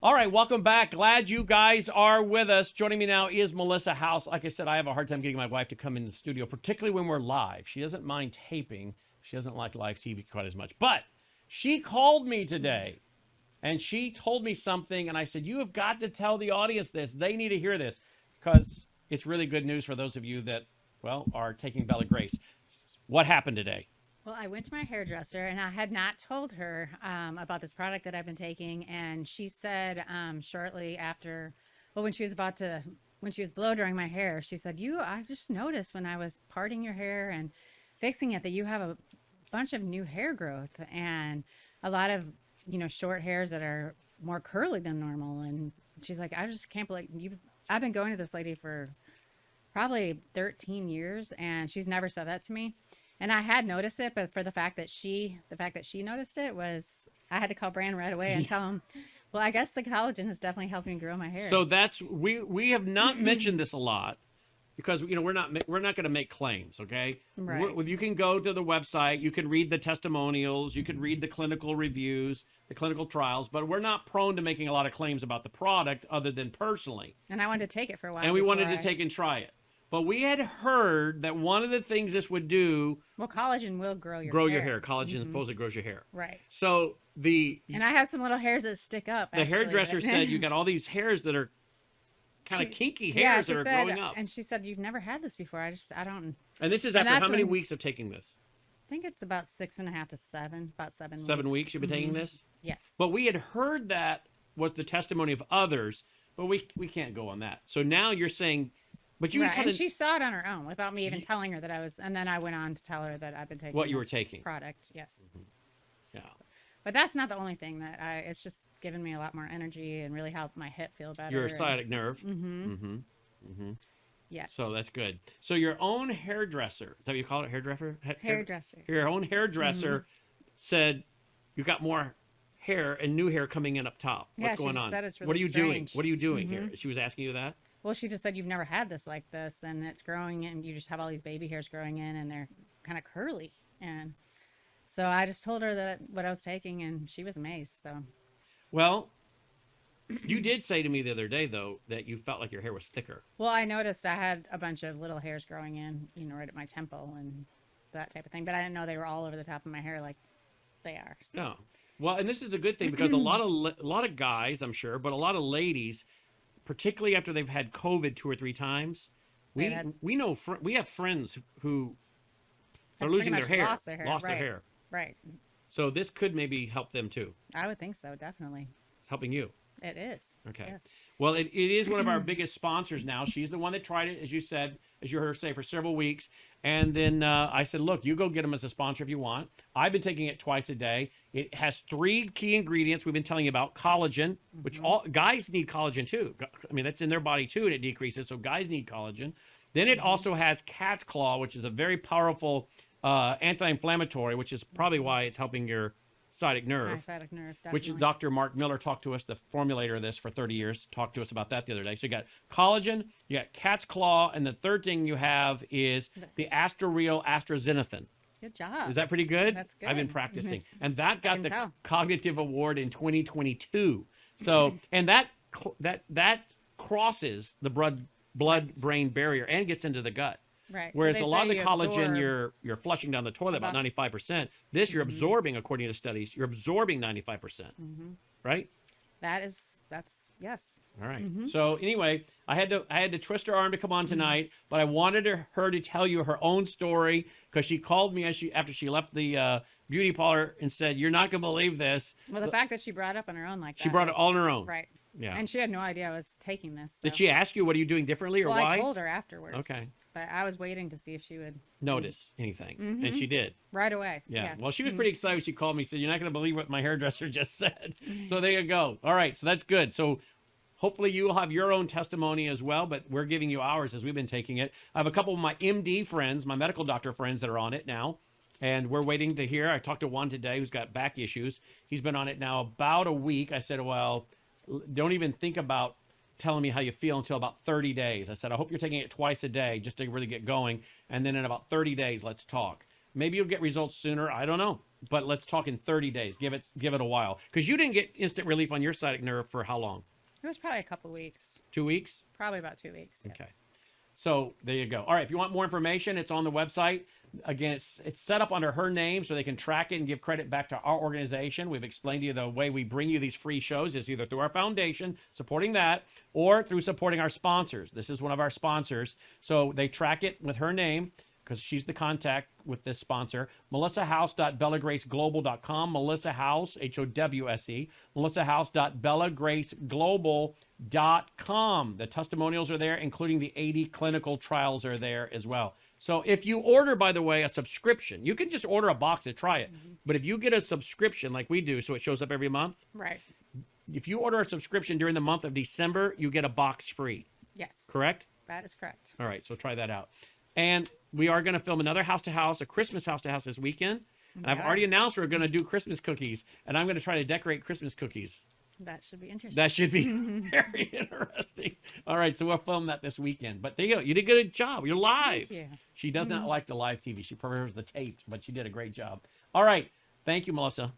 All right, welcome back. Glad you guys are with us. Joining me now is Melissa Howse. Like I said, I have a hard time getting my wife to come in the studio, particularly when we're live. She doesn't mind taping. She doesn't like live TV quite as much. But she called me today, and she told me something, and I said, you have got to tell the audience this. They need to hear this because it's really good news for those of you that, well, are taking Bella Grace. What happened today? Well, I went to my hairdresser and I had not told her about this product that I've been taking. And she said shortly after, well, when she was blow drying my hair, she said, I just noticed when I was parting your hair and fixing it that you have a bunch of new hair growth and a lot of, short hairs that are more curly than normal. And she's like, I just can't believe I've been going to this lady for probably 13 years and she's never said that to me. And I had noticed it, but for the fact that she noticed it was, I had to call Brannon right away and tell him, well, I guess the collagen is definitely helping me grow my hair. So that's we have not mentioned this a lot because we're not going to make claims, okay? Right. You can go to the website, you can read the testimonials, you can read the clinical reviews, the clinical trials, but we're not prone to making a lot of claims about the product other than personally. And I wanted to take it for a while. And we wanted to take and try it. But we had heard that one of the things this would do... Well, collagen will grow your hair. Collagen supposedly grows your hair. Right. So And I have some little hairs that stick up, the hairdresser said you got all these hairs that are kind of kinky hairs that are growing up. And she said, you've never had this before. I don't... And this is after how many weeks of taking this? I think it's about 6.5 to 7, about 7 weeks. 7 weeks you've been taking this? Yes. But we had heard that was the testimony of others, but we can't go on that. So now you're saying... But you and she saw it on her own without me even telling her that I was, and then I went on to tell her that I've been taking what you were taking product. Yes. Yeah. But that's not the only thing that it's just given me a lot more energy and really helped my hip feel better. Your sciatic nerve. Yes. So that's good. So your own hairdresser, is that what you call it, hairdresser? Hairdresser. Your own hairdresser said you got more hair and new hair coming in up top. What's going on? Said it's really what are you strange. doing? What are you doing here? She was asking you that? Well, she just said you've never had this like this, and it's growing, and you just have all these baby hairs growing in, and they're kind of curly. And so I just told her that what I was taking, and she was amazed. So, well, you did say to me the other day though that you felt like your hair was thicker. Well, I noticed I had a bunch of little hairs growing in, right at my temple and that type of thing, but I didn't know they were all over the top of my hair like they are. So. No. Well, and this is a good thing because a lot of guys, I'm sure, but a lot of ladies, particularly after they've had COVID 2 or 3 times, we have friends who are losing their hair, lost their hair. Right. So this could maybe help them too. I would think so, definitely. It's helping you. It is. Okay. Yes. Well, it is one of our biggest sponsors now. She's the one that tried it, as you said, as you heard her say, for several weeks. And then I said, look, you go get them as a sponsor if you want. I've been taking it twice a day. It has 3 key ingredients we've been telling you about. Collagen, which all guys need collagen too. I mean, that's in their body too, and it decreases. So guys need collagen. Then it also has cat's claw, which is a very powerful anti-inflammatory, which is probably why it's helping your sciatic nerve. My sciatic nerve, which definitely. Dr. Mark Miller talked to us, the formulator of this for 30 years, talked to us about that the other day. So you got collagen, you got cat's claw, and the third thing you have is the Astroreal astaxanthin. Good job. Is that pretty good? That's good. I've been practicing. And that got the tell. Cognitive Award in 2022. So, and that crosses the blood-brain barrier and gets into the gut. Right. Whereas so a lot of the you collagen absorb... you're flushing down the toilet about 95%. This you're absorbing, according to studies, you're absorbing 95%. Right? That's yes. All right. So anyway, I had to twist her arm to come on tonight, but I wanted her to tell you her own story because she called me after she left the beauty parlor and said, "You're not gonna believe this." Well, the fact that she brought it up on her own like that. She brought it all on her own. Right. Yeah. And she had no idea I was taking this. So. Did she ask you what are you doing differently or well, why? I told her afterwards. Okay. But I was waiting to see if she would notice anything, and she did. right away. Yeah. Well, she was pretty excited when she called me. Said, "You're not going to believe what my hairdresser just said." So there you go. All right. So that's good. So hopefully you'll have your own testimony as well, but we're giving you ours as we've been taking it. I have a couple of my MD friends, my medical doctor friends that are on it now, and we're waiting to hear. I talked to one today who's got back issues. He's been on it now about a week. I said, well, don't even think about telling me how you feel until about 30 days. I said, I hope you're taking it twice a day just to really get going. And then in about 30 days, let's talk. Maybe you'll get results sooner. I don't know. but let's talk in 30 days. Give it a while, because you didn't get instant relief on your sciatic nerve for how long? It was probably a couple weeks. 2 weeks? Probably about 2 weeks. Yes. Okay. So there you go. All right. If you want more information, it's on the website. Again, it's set up under her name so they can track it and give credit back to our organization. We've explained to you the way we bring you these free shows is either through our foundation, supporting that, or through supporting our sponsors. This is one of our sponsors. So they track it with her name because she's the contact with this sponsor. MelissaHowse.BellaGraceGlobal.com. Melissa Howse, Howse. MelissaHowse.BellaGraceGlobal.com. The testimonials are there, including the 80 clinical trials are there as well. So if you order, by the way, a subscription, you can just order a box to try it. But if you get a subscription like we do, so it shows up every month. Right. If you order a subscription during the month of December, you get a box free. Yes. Correct? That is correct. All right, so try that out. And we are going to film another house to house, a Christmas house to house this weekend. And I've already announced we're going to do Christmas cookies, and I'm going to try to decorate Christmas cookies. That should be interesting. That should be very interesting. All right, so we'll film that this weekend. But there you go. You did a good job. You're live. Thank you. She does not like the live TV. She prefers the taped, but she did a great job. All right. Thank you, Melissa.